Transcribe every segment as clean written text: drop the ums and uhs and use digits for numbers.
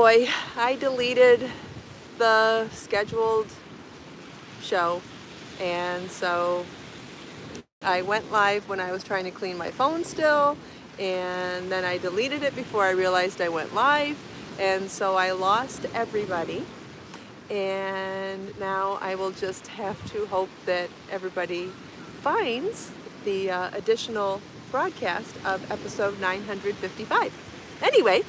boy, I deleted the scheduled show, and so I went live when I was trying to clean my phone still, and then I deleted it before I realized I went live, and so I lost everybody. And now I will just have to hope that everybody finds the additional broadcast of episode 955. Anyway,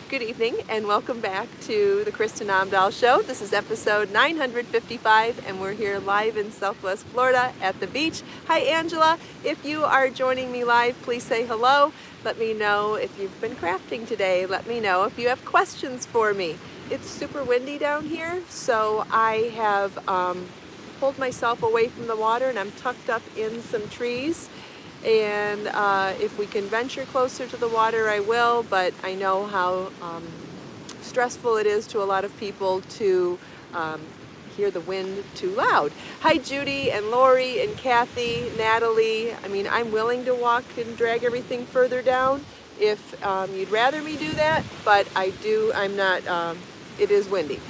good evening and welcome back to the Kristin Omdahl Show. This is episode 955 and we're here live in Southwest Florida at the beach. Hi Angela, if you are joining me live, please say hello. Let me know if you've been crafting today. Let me know if you have questions for me. It's super windy down here, so I have pulled myself away from the water and I'm tucked up in some trees. And if we can venture closer to the water, I will, but I know how stressful it is to a lot of people to hear the wind too loud. Hi Judy and Lori and Kathy, Natalie. I mean, I'm willing to walk and drag everything further down if you'd rather me do that, but I'm not, it is windy.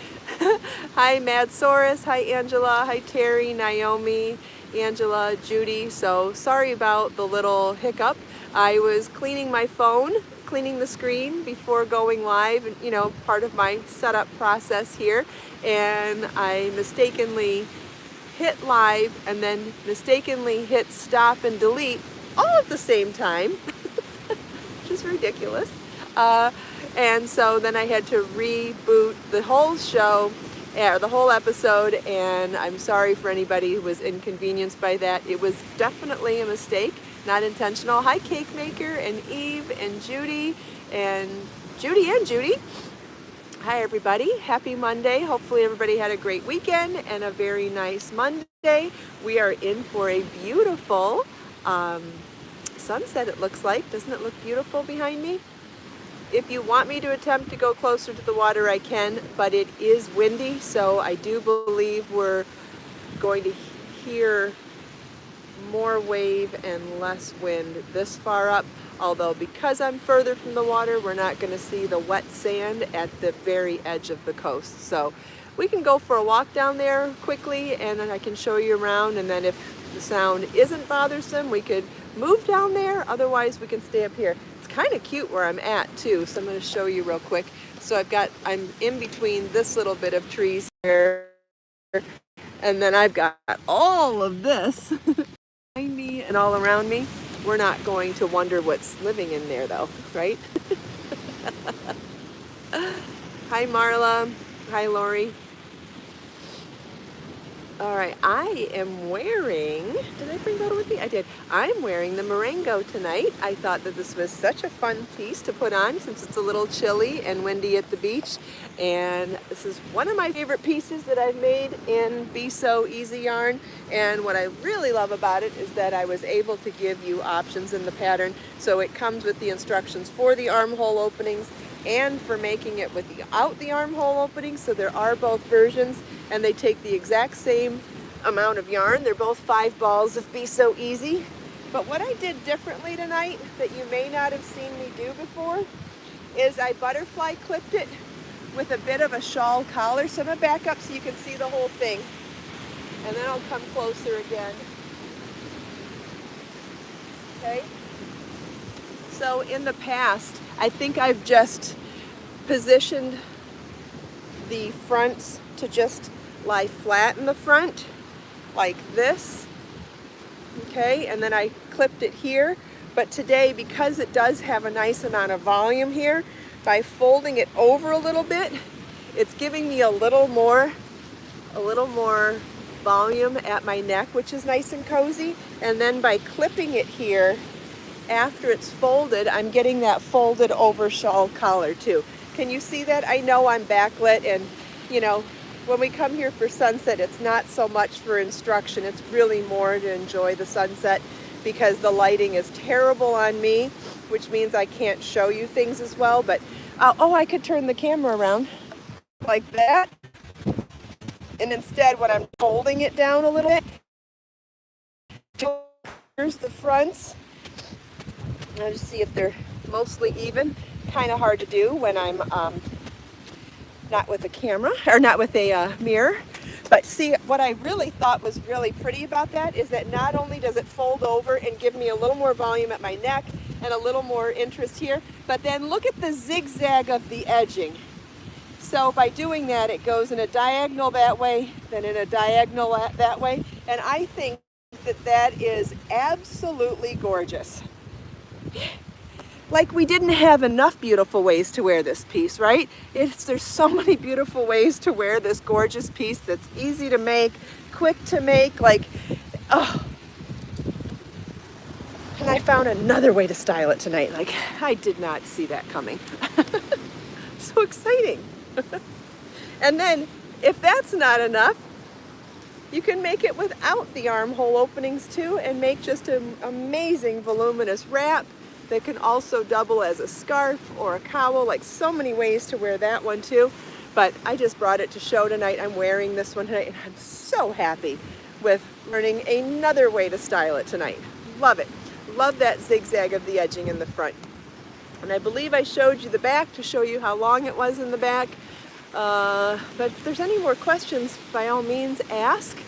Hi Madsaurus, hi Angela, hi Terry, Naomi, Angela, Judy. So sorry about the little hiccup. I was cleaning my phone, cleaning the screen before going live, and you know, part of my setup process here, and I mistakenly hit live and then mistakenly hit stop and delete all at the same time, which is ridiculous. And so then I had to reboot the whole show, the whole episode, and I'm sorry for anybody who was inconvenienced by that. It was definitely a mistake, not intentional. Hi Cake Maker and Eve and Judy and Judy. Hi everybody, happy Monday. Hopefully everybody had a great weekend and a very nice Monday. We are in for a beautiful sunset, it looks like. Doesn't it look beautiful behind me? If you want me to attempt to go closer to the water, I can, but it is windy, so I do believe we're going to hear more wave and less wind this far up, although because I'm further from the water, we're not going to see the wet sand at the very edge of the coast. So we can go for a walk down there quickly, and then I can show you around, and then if the sound isn't bothersome, we could move down there. Otherwise, we can stay up here. Kind of cute where I'm at too, so I'm going to show you real quick. So I'm in between this little bit of trees here, and then I've got all of this behind me and all around me. We're not going to wonder what's living in there though, right? Hi Marla, hi Lori. All right, I am wearing, did I bring that with me? I did. I'm wearing the Marengo tonight. I thought that this was such a fun piece to put on since it's a little chilly and windy at the beach. And this is one of my favorite pieces that I've made in Be So Easy yarn. And what I really love about it is that I was able to give you options in the pattern. So it comes with the instructions for the armhole openings and for making it without the armhole openings. So there are both versions, and they take the exact same amount of yarn. They're both 5 balls of Be So Easy. But what I did differently tonight that you may not have seen me do before is I butterfly clipped it with a bit of a shawl collar. So I'm gonna back up so you can see the whole thing, and then I'll come closer again. Okay? So in the past, I think I've just positioned the fronts to just lie flat in the front like this, okay, and then I clipped it here. But today, because it does have a nice amount of volume here, by folding it over a little bit, it's giving me a little more volume at my neck, which is nice and cozy. And then by clipping it here after it's folded, I'm getting that folded over shawl collar too. Can you see that? I know I'm backlit, and you know, when we come here for sunset, it's not so much for instruction. It's really more to enjoy the sunset because the lighting is terrible on me, which means I can't show you things as well. But oh, I could turn the camera around like that. And instead, when I'm holding it down a little bit, here's the fronts. I'll just see if they're mostly even. kind of hard to do when I'm not with a camera or not with a mirror. But see, what I really thought was really pretty about that is that not only does it fold over and give me a little more volume at my neck and a little more interest here, but then look at the zigzag of the edging. So by doing that, it goes in a diagonal that way, then in a diagonal that way, and I think that that is absolutely gorgeous. Like we didn't have enough beautiful ways to wear this piece, right? There's so many beautiful ways to wear this gorgeous piece that's easy to make, quick to make, like, oh. And I found another way to style it tonight. Like, I did not see that coming. So exciting. And then, if that's not enough, you can make it without the armhole openings too and make just an amazing voluminous wrap that can also double as a scarf or a cowl, like so many ways to wear that one too. But I just brought it to show tonight. I'm wearing this one tonight and I'm so happy with learning another way to style it tonight. Love it. Love that zigzag of the edging in the front. And I believe I showed you the back to show you how long it was in the back. But if there's any more questions, by all means, ask.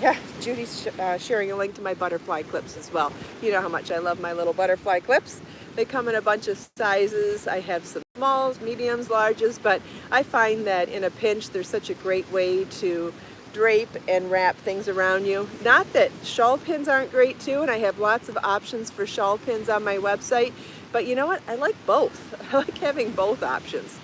Yeah, Judy's sharing a link to my butterfly clips as well. You know how much I love my little butterfly clips. They come in a bunch of sizes. I have some smalls, mediums, larges, but I find that in a pinch, there's such a great way to drape and wrap things around you. Not that shawl pins aren't great too, and I have lots of options for shawl pins on my website, but you know what? I like both. I like having both options.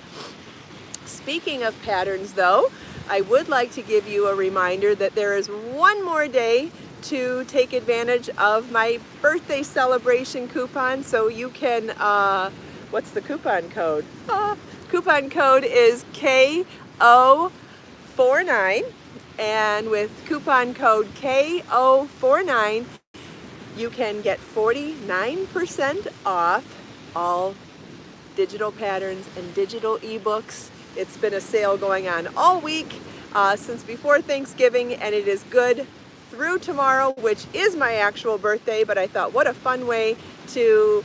Speaking of patterns though, I would like to give you a reminder that there is one more day to take advantage of my birthday celebration coupon. So you can, what's the coupon code? Coupon code is KO49. And with coupon code KO49, you can get 49% off all digital patterns and digital ebooks. It's been a sale going on all week since before Thanksgiving, and it is good through tomorrow, which is my actual birthday, but I thought what a fun way to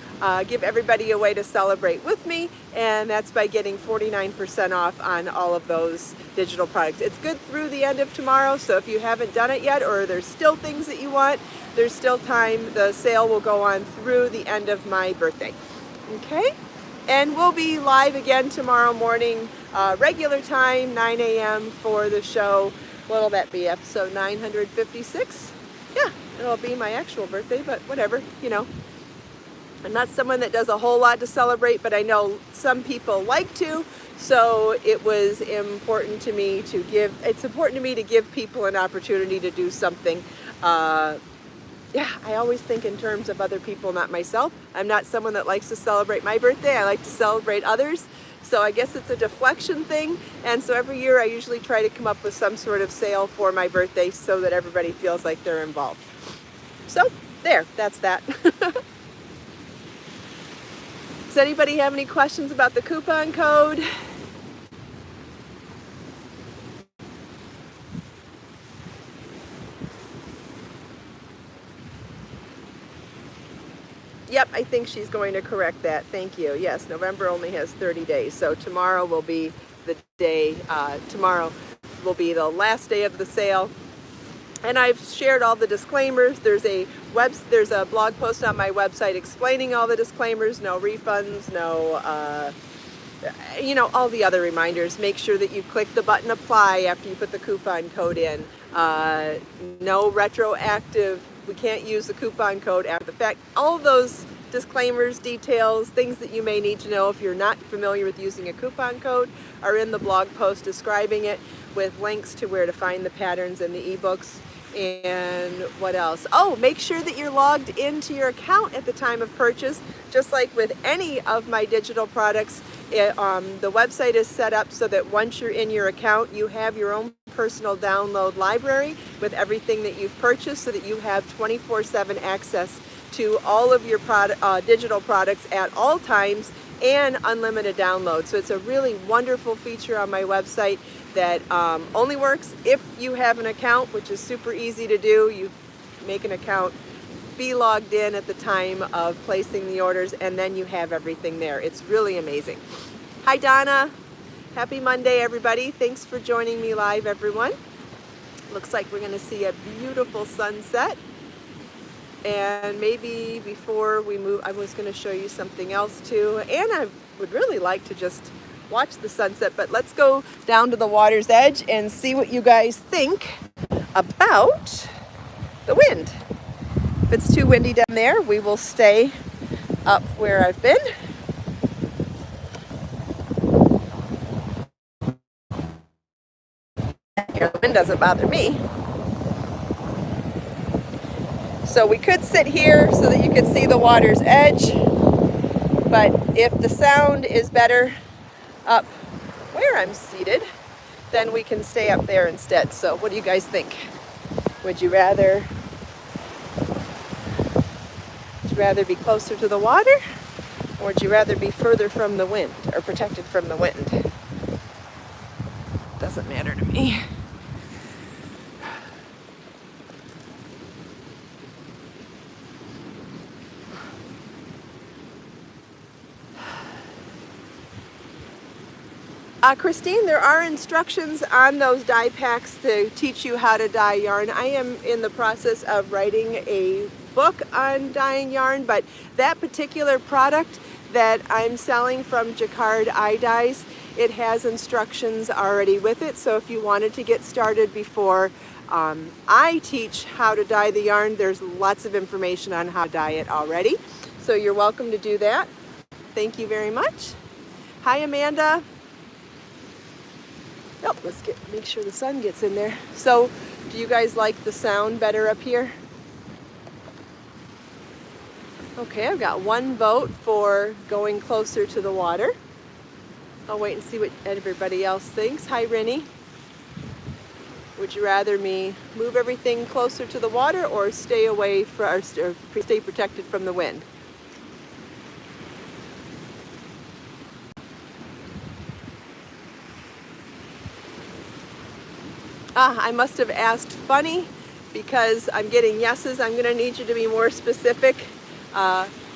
give everybody a way to celebrate with me, and that's by getting 49% off on all of those digital products. It's good through the end of tomorrow, so if you haven't done it yet or there's still things that you want, there's still time. The sale will go on through the end of my birthday. Okay? And we'll be live again tomorrow morning, regular time, 9 a.m. for the show. What'll that be, episode 956? Yeah, it'll be my actual birthday, but whatever, you know. I'm not someone that does a whole lot to celebrate, but I know some people like to, so it was important to me to give people an opportunity to do something. I always think in terms of other people, not myself. I'm not someone that likes to celebrate my birthday. I like to celebrate others. So I guess it's a deflection thing. And so every year I usually try to come up with some sort of sale for my birthday so that everybody feels like they're involved. So there, that's that. Does anybody have any questions about the coupon code? Yep, I think she's going to correct that. Thank you. Yes, November only has 30 days. So tomorrow will be the day, tomorrow will be the last day of the sale. And I've shared all the disclaimers. There's a blog post on my website explaining all the disclaimers, no refunds, no, all the other reminders. Make sure that you click the button apply after you put the coupon code in. No retroactive. We can't use the coupon code after the fact. All of those disclaimers, details, things that you may need to know if you're not familiar with using a coupon code are in the blog post describing it, with links to where to find the patterns and the ebooks. And what else? Oh, make sure that you're logged into your account at the time of purchase. Just like with any of my digital products, the website is set up so that once you're in your account, you have your own personal download library with everything that you've purchased, so that you have 24/7 access to all of your digital products at all times and unlimited download. So it's a really wonderful feature on my website that only works if you have an account, which is super easy to do. You make an account be logged in at the time of placing the orders, and then you have everything there. It's really amazing. Hi Donna, happy Monday everybody. Thanks for joining me live, everyone. Looks like we're going to see a beautiful sunset. And maybe before we move, I was going to show you something else too. And I would really like to just watch the sunset, but let's go down to the water's edge and see what you guys think about the wind. If it's too windy down there, we will stay up where I've been. Here, the wind doesn't bother me. So we could sit here so that you could see the water's edge, but if the sound is better up where I'm seated, then we can stay up there instead. So what do you guys think? Would you rather be closer to the water, or would you rather be further from the wind or protected from the wind? Doesn't matter to me. Christine, there are instructions on those dye packs to teach you how to dye yarn. I am in the process of writing a book on dyeing yarn, but that particular product that I'm selling from Jacquard Eye Dyes, it has instructions already with it. So if you wanted to get started before I teach how to dye the yarn, there's lots of information on how to dye it already. So you're welcome to do that. Thank you very much. Hi, Amanda. Oh, let's make sure the sun gets in there. So, do you guys like the sound better up here? Okay, I've got one vote for going closer to the water. I'll wait and see what everybody else thinks. Hi, Rennie. Would you rather me move everything closer to the water or stay away or stay protected from the wind? I must have asked funny because I'm getting yeses. I'm going to need you to be more specific.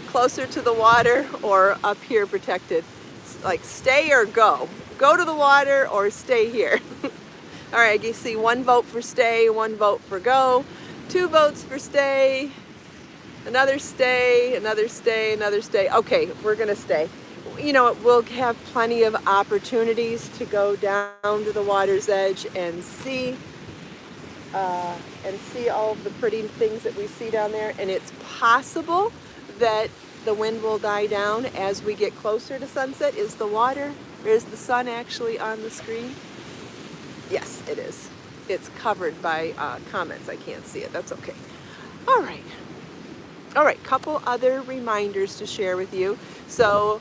Closer to the water or up here protected. Like stay or go. Go to the water or stay here. All right, you see one vote for stay, one vote for go, 2 votes for stay, another stay, another stay, another stay. Okay, we're going to stay. You know, we'll have plenty of opportunities to go down to the water's edge and see all of the pretty things that we see down there. And it's possible that the wind will die down as we get closer to sunset. Is the water, or is the sun actually on the screen? Yes, it is. It's covered by comments. I can't see it. That's okay. All right. All right, couple other reminders to share with you. So,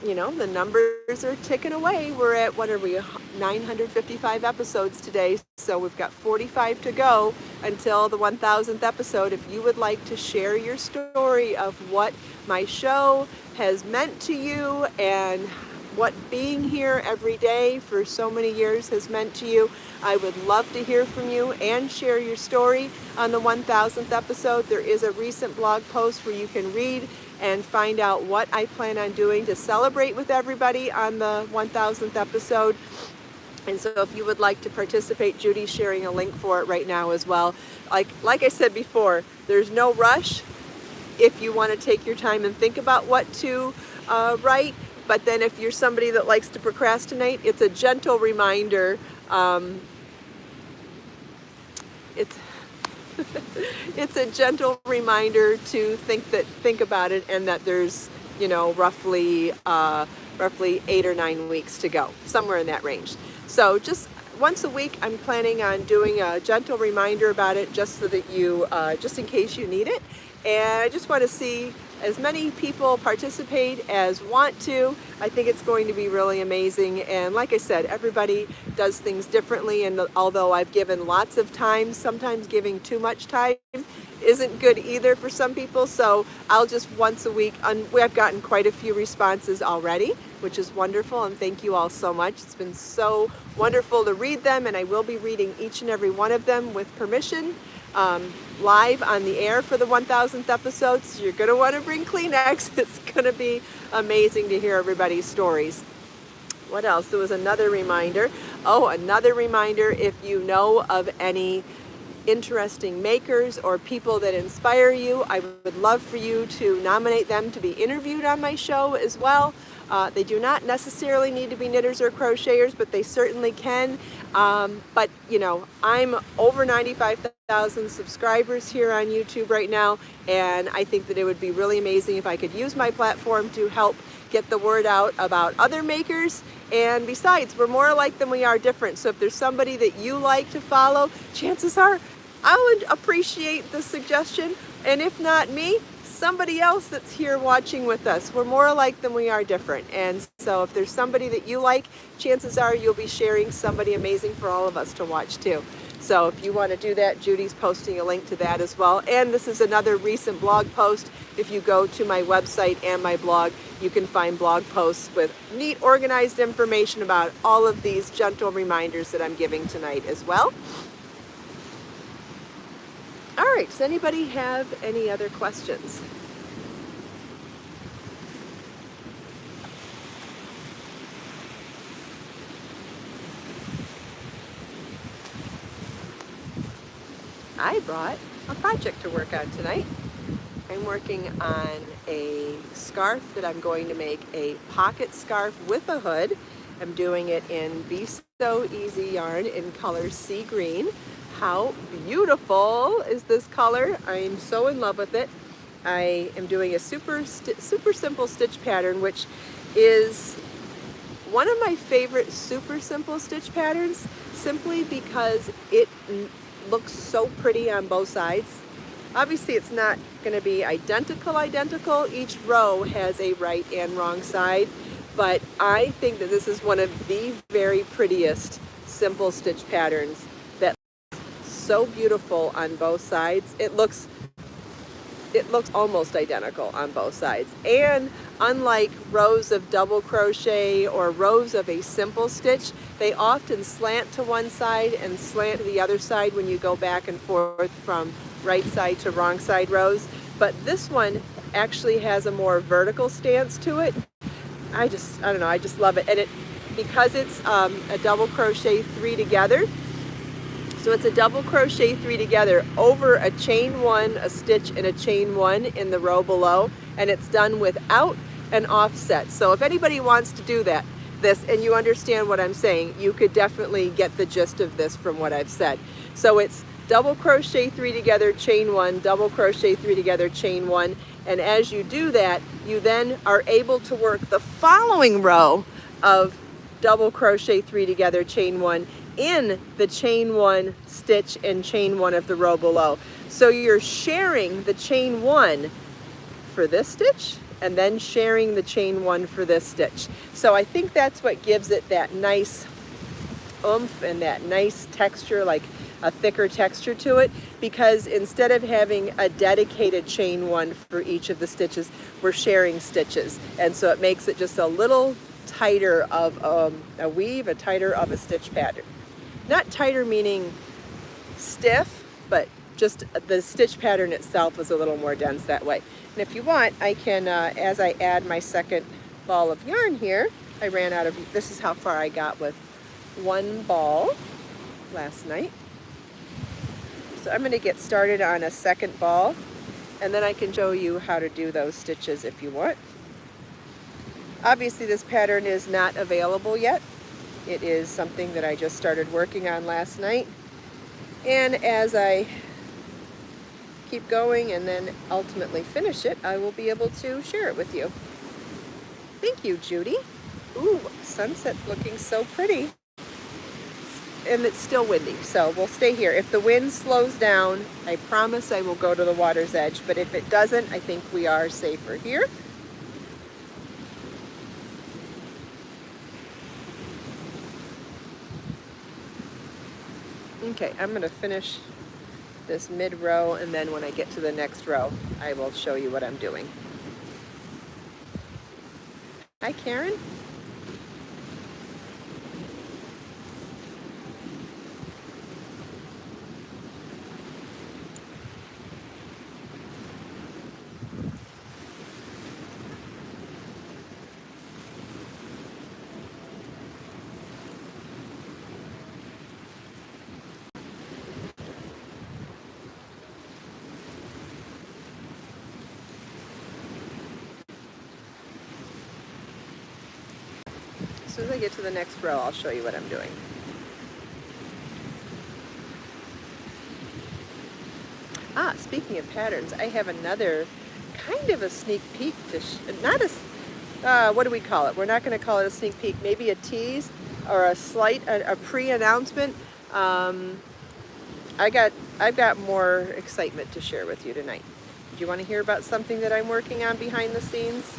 you know, the numbers are ticking away. We're at, what are we, 955 episodes today. So we've got 45 to go until the 1000th episode. If you would like to share your story of what my show has meant to you and what being here every day for so many years has meant to you, I would love to hear from you and share your story on the 1000th episode. There is a recent blog post where you can read and find out what I plan on doing to celebrate with everybody on the 1000th episode. And so if you would like to participate, Judy's sharing a link for it right now as well. Like I said before, there's no rush if you want to take your time and think about what to write. But then if you're somebody that likes to procrastinate, it's a gentle reminder. It's a gentle reminder to think about it, and that there's, you know, roughly 8 or 9 weeks to go, somewhere in that range. So just once a week, I'm planning on doing a gentle reminder about it, just so that you, just in case you need it. And I just want to see as many people participate as want to. I think it's going to be really amazing. And like I said, everybody does things differently. And although I've given lots of time, sometimes giving too much time isn't good either for some people. So I'll just once a week, I've gotten quite a few responses already, which is wonderful. And thank you all so much. It's been so wonderful to read them. And I will be reading each and every one of them with permission. live on the air for the 1000th episode, so you're going to want to bring Kleenex. It's going to be amazing to hear everybody's stories. What else? There was another reminder. Oh, another reminder, if you know of any interesting makers or people that inspire you, I would love for you to nominate them to be interviewed on my show as well. They do not necessarily need to be knitters or crocheters, but they certainly can. But you know, I'm over 95,000 subscribers here on YouTube right now, and I think that it would be really amazing if I could use my platform to help get the word out about other makers. And besides, we're more alike than we are different. So if there's somebody that you like to follow, chances are I'll appreciate the suggestion. And if not me, somebody else that's here watching with us. We're more alike than we are different. And so if there's somebody that you like, chances are you'll be sharing somebody amazing for all of us to watch too. So if you want to do that, Judy's posting a link to that as well. And this is another recent blog post. If you go to my website and my blog, you can find blog posts with neat, organized information about all of these gentle reminders that I'm giving tonight as well. All right, does anybody have any other questions? I brought a project to work on tonight. I'm working on a scarf that I'm going to make a pocket scarf with a hood. I'm doing it in Be So Easy yarn in color sea green. How beautiful is this color? I'm so in love with it. I am doing a super simple stitch pattern, which is one of my favorite super simple stitch patterns, simply because it looks so pretty on both sides. Obviously it's not going to be identical. Each row has a right and wrong side, but I think that this is one of the very prettiest simple stitch patterns that looks so beautiful on both sides. It looks almost identical on both sides. And unlike rows of double crochet or rows of a simple stitch, they often slant to one side and slant to the other side when you go back and forth from right side to wrong side rows. But this one actually has a more vertical stance to it. I don't know, I just love it. And because it's a double crochet 3 together, so it's a double crochet 3 together over a chain 1, a stitch, and a chain 1 in the row below, and it's done without an offset. So if anybody wants to do this and you understand what I'm saying, you could definitely get the gist of this from what I've said. So it's double crochet 3 together, chain 1, double crochet 3 together, chain 1, and as you do that, you then are able to work the following row of double crochet 3 together, chain 1 in the chain 1 stitch and chain 1 of the row below. So you're sharing the chain 1 for this stitch and then sharing the chain 1 for this stitch. So I think that's what gives it that nice oomph and that nice texture, like a thicker texture to it, because instead of having a dedicated chain 1 for each of the stitches, we're sharing stitches. And so it makes it just a little tighter of a weave, a tighter of a stitch pattern. Not tighter meaning stiff, but just the stitch pattern itself is a little more dense that way. And if you want, I can, as I add my second ball of yarn here, I ran out of, this is how far I got with one ball last night. So I'm going to get started on a second ball, and then I can show you how to do those stitches if you want. Obviously this pattern is not available yet. It is something that I just started working on last night. And as I keep going and then ultimately finish it, I will be able to share it with you. Thank you, Judy. Ooh, sunset's looking so pretty. And it's still windy, so we'll stay here. If the wind slows down, I promise I will go to the water's edge, but if it doesn't, I think we are safer here. Okay, I'm going to finish this mid row, and then when I get to the next row, I will show you what I'm doing. Hi, Karen. As soon as I get to the next row, I'll show you what I'm doing. Speaking of patterns, I have another kind of a sneak peek to, not a, what do we call it? We're not going to call it a sneak peek, maybe a tease or a pre-announcement. I've got more excitement to share with you tonight. Do you want to hear about something that I'm working on behind the scenes?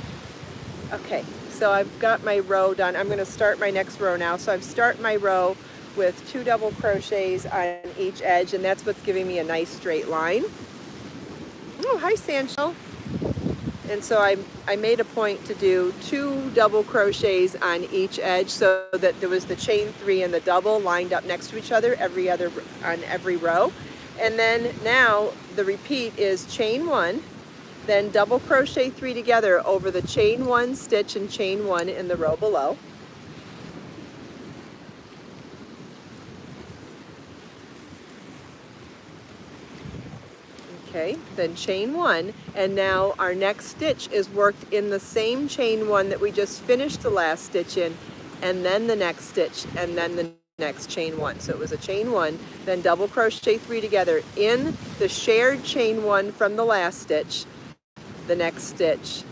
Okay, so I've got my row done. I'm going to start my next row now. So I've started my row with 2 double crochets on each edge, and that's what's giving me a nice straight line. Oh, hi, Sancho. And so I made a point to do 2 double crochets on each edge so that there was the chain 3 and the double lined up next to each other on every row. And then now the repeat is chain 1, then double crochet 3 together over the chain 1 stitch and chain 1 in the row below. Okay, then chain 1, and now our next stitch is worked in the same chain 1 that we just finished the last stitch in, and then the next stitch, and then the next chain 1. So it was a chain 1, then double crochet 3 together in the shared chain 1 from the last stitch, the next stitch,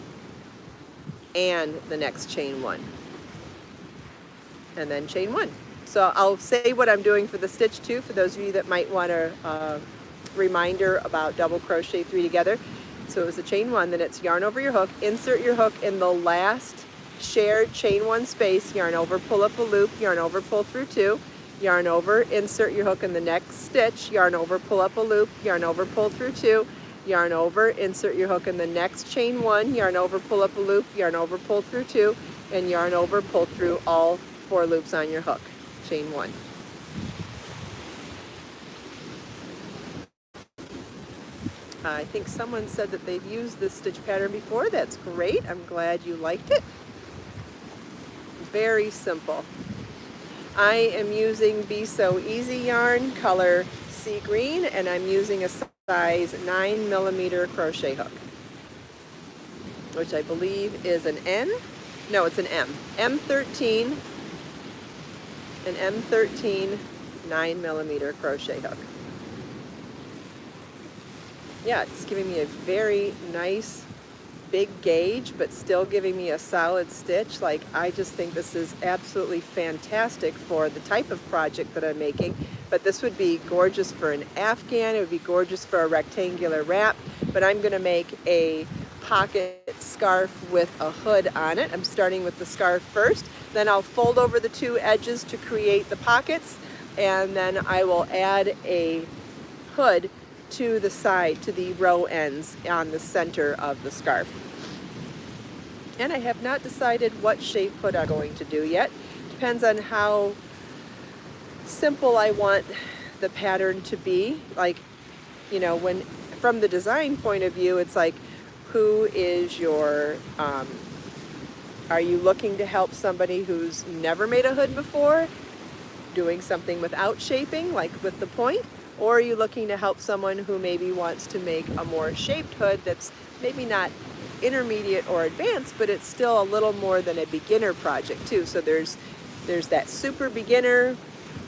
and the next chain 1, and then chain 1. So I'll say what I'm doing for the stitch 2 for those of you that might want to reminder about double crochet 3 together. So it was a chain 1, then it's yarn over your hook, insert your hook in the last shared chain 1 space, yarn over, pull up a loop, yarn over, pull through 2, yarn over, insert your hook in the next stitch, yarn over, pull up a loop, yarn over, pull through 2, yarn over, insert your hook in the next chain 1, yarn over, pull up a loop, yarn over, pull through 2, and yarn over, pull through all 4 loops on your hook, chain 1. I think someone said that they've used this stitch pattern before. That's great. I'm glad you liked it. Very simple. I am using Be So Easy yarn, color sea green, and I'm using a size 9mm crochet hook, which I believe is an N. No, it's an M. M13, an M13 9mm crochet hook. Yeah, it's giving me a very nice big gauge, but still giving me a solid stitch. Like, I just think this is absolutely fantastic for the type of project that I'm making. But this would be gorgeous for an Afghan. It would be gorgeous for a rectangular wrap. But I'm going to make a pocket scarf with a hood on it. I'm starting with the scarf first. Then I'll fold over the 2 edges to create the pockets. And then I will add a hood to the side, to the row ends on the center of the scarf. And I have not decided what shape hood I'm going to do yet. Depends on how simple I want the pattern to be. Like, you know, when from the design point of view, it's like, who is your, are you looking to help somebody who's never made a hood before, doing something without shaping, like with the point? Or are you looking to help someone who maybe wants to make a more shaped hood that's maybe not intermediate or advanced, but it's still a little more than a beginner project too. So there's that super beginner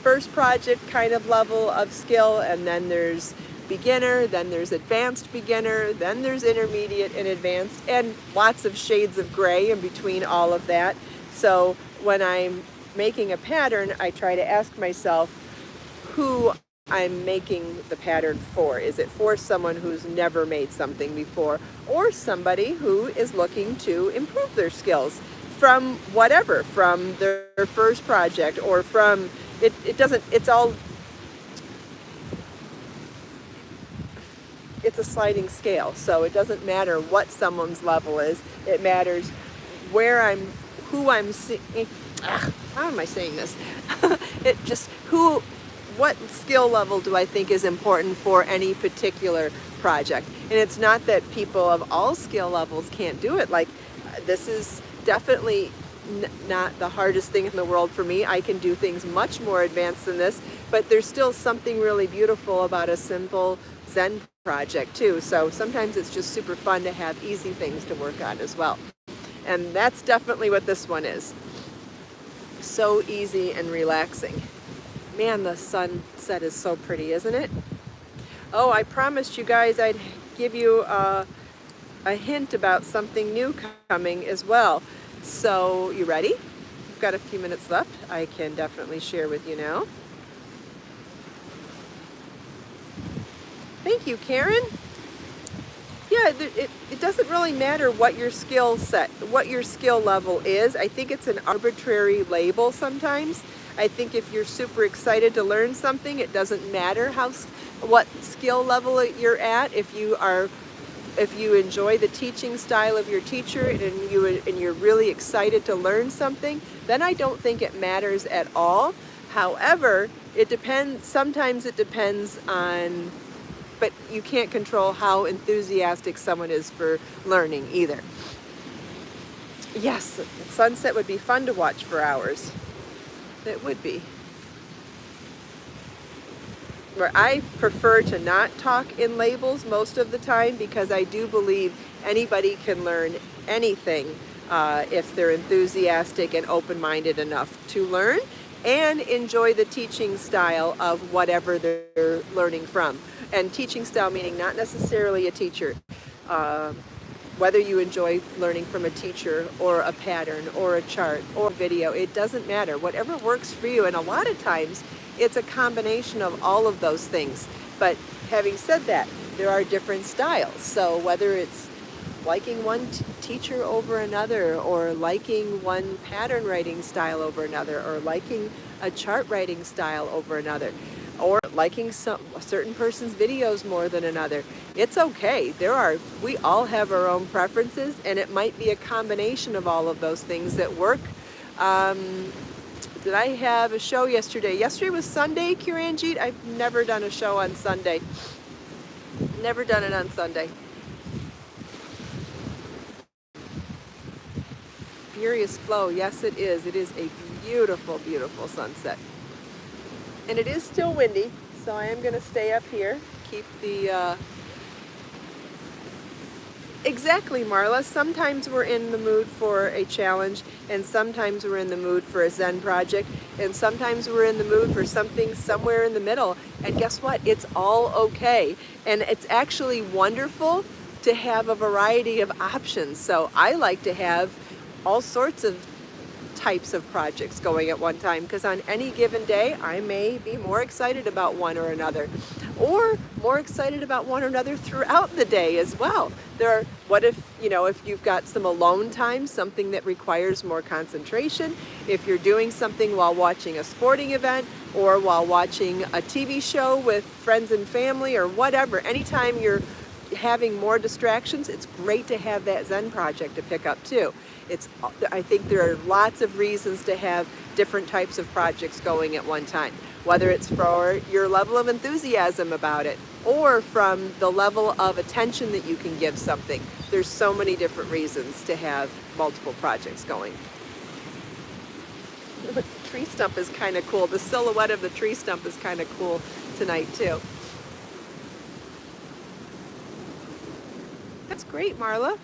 first project kind of level of skill, and then there's beginner, then there's advanced beginner, then there's intermediate and advanced, and lots of shades of gray in between all of that. So when I'm making a pattern, I try to ask myself who I'm making the pattern for. Is it for someone who's never made something before, or somebody who is looking to improve their skills from whatever, from their first project, or from, it's a sliding scale, so it doesn't matter what someone's level is. It matters who I'm seeing. How am I saying this? What skill level do I think is important for any particular project? And it's not that people of all skill levels can't do it. Like, this is definitely not the hardest thing in the world for me. I can do things much more advanced than this, but there's still something really beautiful about a simple Zen project too. So sometimes it's just super fun to have easy things to work on as well. And that's definitely what this one is. So easy and relaxing. Man, the sunset is so pretty, isn't it? Oh, I promised you guys I'd give you a hint about something new coming as well. So, you ready? We've got a few minutes left. I can definitely share with you now. Thank you, Karen. Yeah, it doesn't really matter what your skill set, what your skill level is. I think it's an arbitrary label sometimes. I think if you're super excited to learn something, it doesn't matter what skill level you're at. If you enjoy the teaching style of your teacher and you're really excited to learn something, then I don't think it matters at all. However, it depends. Sometimes it depends on. But you can't control how enthusiastic someone is for learning either. Yes, the sunset would be fun to watch for hours. It would be. Where I prefer to not talk in labels most of the time, because I do believe anybody can learn anything if they're enthusiastic and open-minded enough to learn and enjoy the teaching style of whatever they're learning from. And teaching style meaning not necessarily a teacher. Whether you enjoy learning from a teacher or a pattern or a chart or a video, it doesn't matter. Whatever works for you. And a lot of times it's a combination of all of those things. But having said that, there are different styles. So whether it's liking one teacher over another, or liking one pattern writing style over another, or liking a chart writing style over another, or liking a certain person's videos more than another, it's okay. We all have our own preferences, and it might be a combination of all of those things that work. Did I have a show yesterday? Yesterday was Sunday, Kiranjit. I've never done a show on Sunday. Never done it on Sunday. Furious Flow, yes it is. It is a beautiful, beautiful sunset. And it is still windy, so I am going to stay up here, keep the... Exactly, Marla. Sometimes we're in the mood for a challenge, and sometimes we're in the mood for a Zen project, and sometimes we're in the mood for something somewhere in the middle. And guess what? It's all okay. And it's actually wonderful to have a variety of options. So I like to have all sorts of types of projects going at one time, because on any given day I may be more excited about one or another, or more excited about one or another throughout the day as well. What if you've got some alone time, something that requires more concentration, if you're doing something while watching a sporting event or while watching a TV show with friends and family or whatever, anytime you're having more distractions, it's great to have that Zen project to pick up too. I think there are lots of reasons to have different types of projects going at one time, whether it's for your level of enthusiasm about it or from the level of attention that you can give something. There's so many different reasons to have multiple projects going. The tree stump is kind of cool. The silhouette of the tree stump is kind of cool tonight too. That's great, Marla.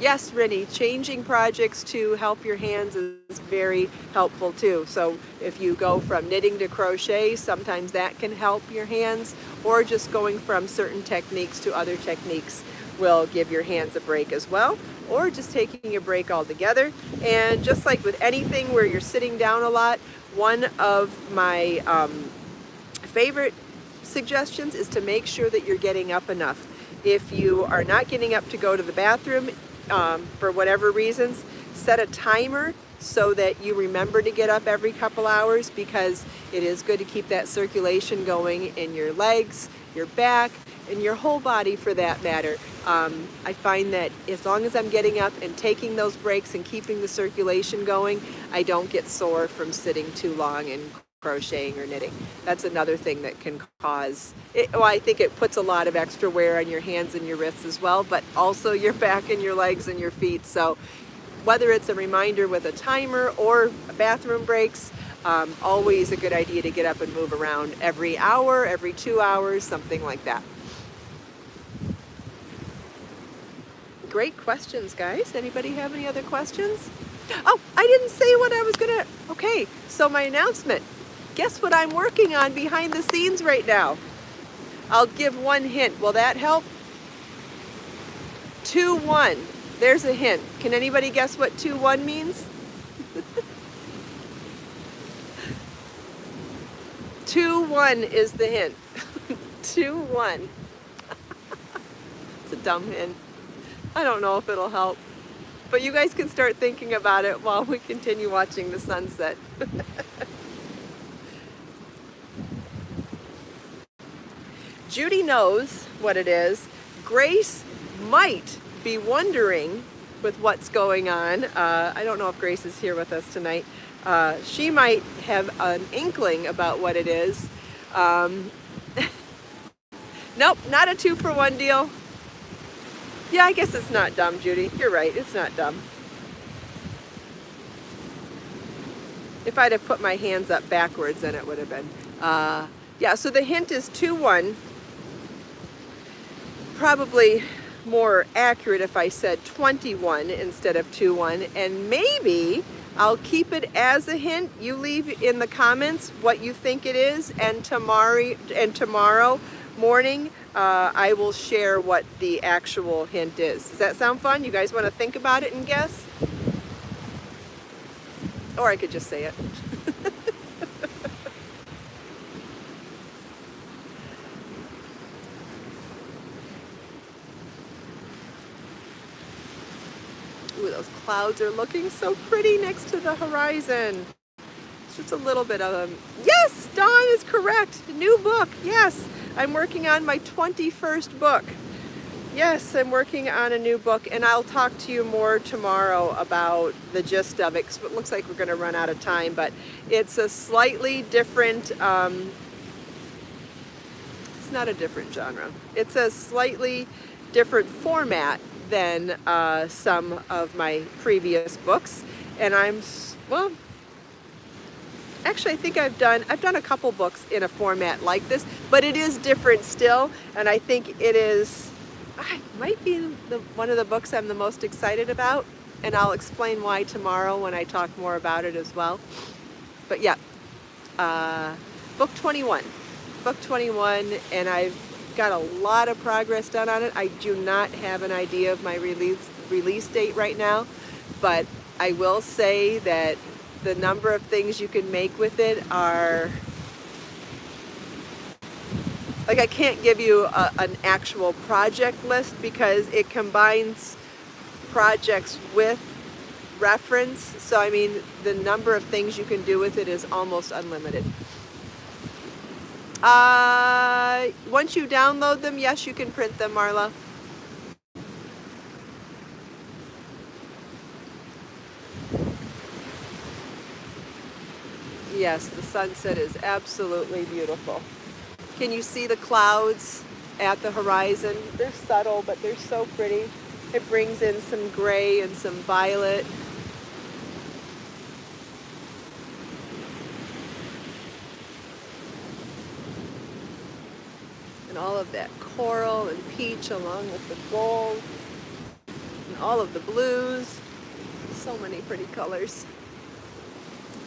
Yes, Rennie, changing projects to help your hands is very helpful too. So if you go from knitting to crochet, sometimes that can help your hands, or just going from certain techniques to other techniques will give your hands a break as well, or just taking a break altogether. And just like with anything where you're sitting down a lot, one of my favorite suggestions is to make sure that you're getting up enough. If you are not getting up to go to the bathroom, for whatever reasons, set a timer so that you remember to get up every couple hours, because it is good to keep that circulation going in your legs, your back, and your whole body for that matter. I find that as long as I'm getting up and taking those breaks and keeping the circulation going, I don't get sore from sitting too long and crocheting or knitting. That's another thing that can cause it. Well, I think it puts a lot of extra wear on your hands and your wrists as well, but also your back and your legs and your feet. So whether it's a reminder with a timer or bathroom breaks, always a good idea to get up and move around every hour, every 2 hours, something like that. Great questions, guys. Anybody have any other questions? Oh, I didn't say what I was gonna, okay, so my announcement. Guess what I'm working on behind the scenes right now? I'll give one hint. Will that help? 2-1. There's a hint. Can anybody guess what 2-1 means? 2-1 is the hint. 2-1. It's a dumb hint. I don't know if it'll help. But you guys can start thinking about it while we continue watching the sunset. Judy knows what it is. Grace might be wondering with what's going on. I don't know if Grace is here with us tonight. She might have an inkling about what it is. Nope, not a 2-for-1 deal. Yeah, I guess it's not dumb, Judy. You're right, it's not dumb. If I'd have put my hands up backwards, then it would have been. Yeah, so the hint is 2-1. Probably more accurate if I said 21 instead of 2-1. And maybe I'll keep it as a hint. You leave in the comments what you think it is, and tomorrow morning I will share what the actual hint is. Does that sound fun? You guys want to think about it and guess? Or I could just say it. Ooh, those clouds are looking so pretty next to the horizon. It's just a little bit of them. Yes, Dawn is correct. New book. Yes, I'm working on my 21st book. Yes, I'm working on a new book, and I'll talk to you more tomorrow about the gist of it, because it looks like we're going to run out of time, but it's a slightly different, it's not a different genre. It's a slightly different format than some of my previous books, and well, actually I think I've done a couple books in a format like this, but it is different still, and I think it might be one of the books I'm the most excited about, and I'll explain why tomorrow when I talk more about it as well. But yeah, book 21, and I've got a lot of progress done on it. I do not have an idea of my release date right now, but I will say that the number of things you can make with it are, like, I can't give you an actual project list because it combines projects with reference. So I mean, the number of things you can do with it is almost unlimited. Once you download them, yes, you can print them, Marla. Yes, the sunset is absolutely beautiful. Can you see the clouds at the horizon? They're subtle, but they're so pretty. It brings in some gray and some violet. And all of that coral and peach along with the gold and all of the blues. So many pretty colors.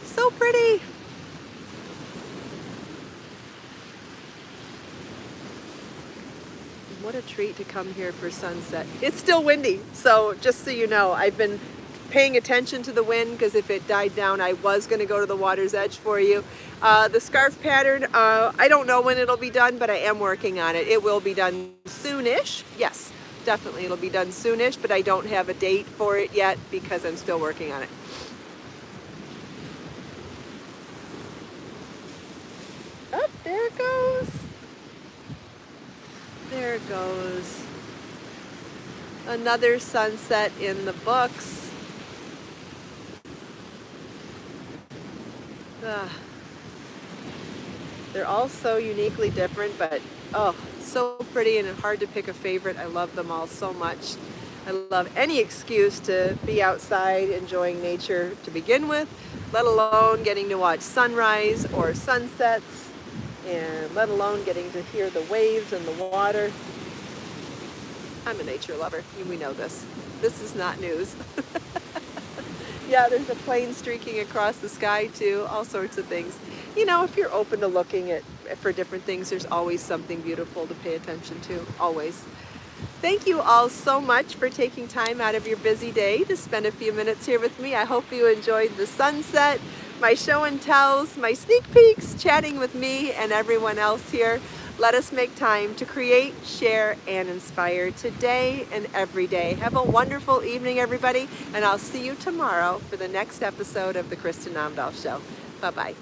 So pretty. What a treat to come here for sunset. It's still windy, so just so you know, I've been paying attention to the wind, because if it died down, I was going to go to the water's edge for you. The scarf pattern, I don't know when it'll be done, but I am working on it. It will be done soonish. Yes, definitely it'll be done soonish, but I don't have a date for it yet because I'm still working on it. Oh, there it goes. There it goes. Another sunset in the books. They're all so uniquely different, but oh, so pretty and hard to pick a favorite. I love them all so much. I love any excuse to be outside enjoying nature to begin with, let alone getting to watch sunrise or sunsets, and let alone getting to hear the waves and the water. I'm a nature lover. We know this. This is not news. Yeah, there's a plane streaking across the sky too, all sorts of things. You know, if you're open to looking at for different things, there's always something beautiful to pay attention to, always. Thank you all so much for taking time out of your busy day to spend a few minutes here with me. I hope you enjoyed the sunset, my show and tells, my sneak peeks, chatting with me and everyone else here. Let us make time to create, share, and inspire today and every day. Have a wonderful evening, everybody, and I'll see you tomorrow for the next episode of the Kristin Omdahl Show. Bye-bye.